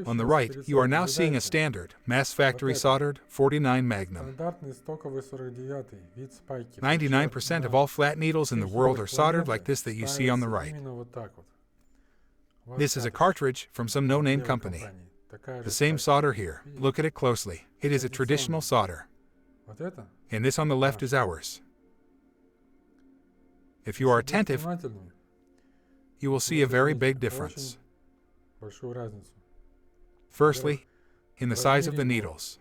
On the right, you are now seeing a standard, mass factory soldered 49 Magnum. 99% of all flat needles in the world are soldered like this that you see on the right. This is a cartridge from some no-name company. The same solder here. Look at it closely. It is a traditional solder. And this on the left is ours. If you are attentive, you will see a very big difference. Firstly, in the size of the needles.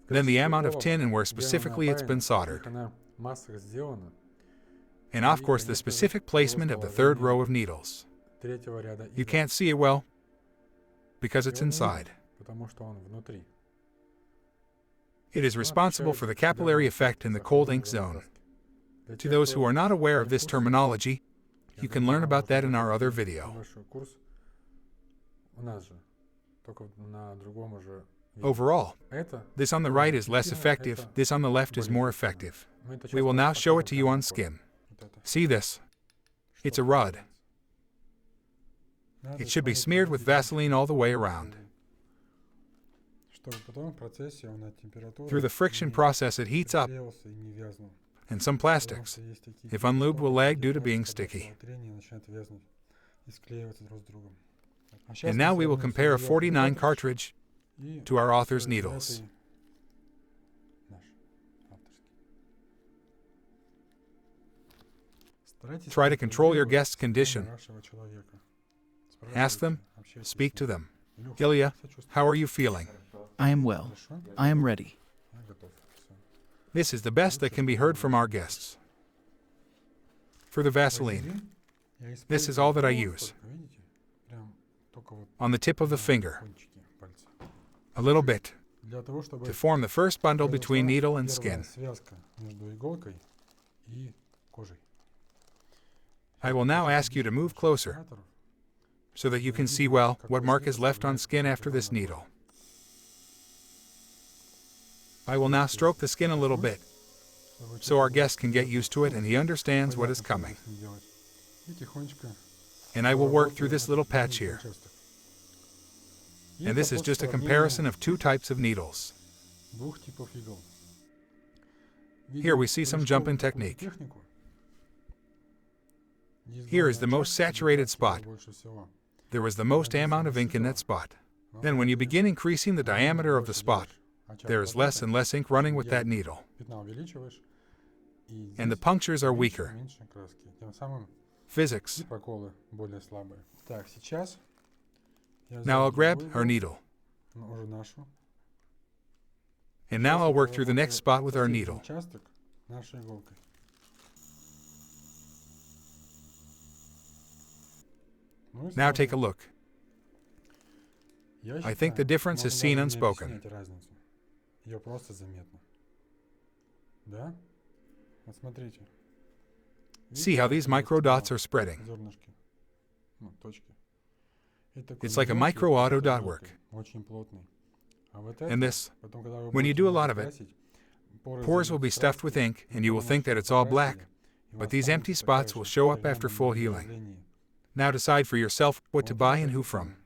Then the amount of tin and where specifically it's been soldered. And of course the specific placement of the third row of needles. You can't see it well because it's inside. It is responsible for the capillary effect in the cold ink zone. To those who are not aware of this terminology, you can learn about that in our other video. Overall, this on the right is less effective, this on the left is more effective. We will now show it to you on skin. See this? It's a rod. It should be smeared with Vaseline all the way around. Through the friction process it heats up, and some plastics, if unlubed, will lag due to being sticky. And now we will compare a 49 cartridge to our author's needles. Try to control your guest's condition. Ask them, speak to them. Ilya, how are you feeling? I am well. I am ready. This is the best that can be heard from our guests. For the Vaseline, this is all that I use. On the tip of the finger. A little bit. To form the first bundle between needle and skin. I will now ask you to move closer so that you can see well what mark is left on skin after this needle. I will now stroke the skin a little bit so our guest can get used to it and he understands what is coming. And I will work through this little patch here. And this is just a comparison of two types of needles. Here we see some jumping technique. Here is the most saturated spot. There was the most amount of ink in that spot. Then when you begin increasing the diameter of the spot, there is less and less ink running with that needle. And the punctures are weaker. Physics. Now I'll grab our needle. And now I'll work through the next spot with our needle. Now take a look. I think the difference is seen unspoken. See how these micro dots are spreading. It's like a micro auto dot work. And this, when you do a lot of it, pores will be stuffed with ink and you will think that it's all black, but these empty spots will show up after full healing. Now decide for yourself what to buy and who from.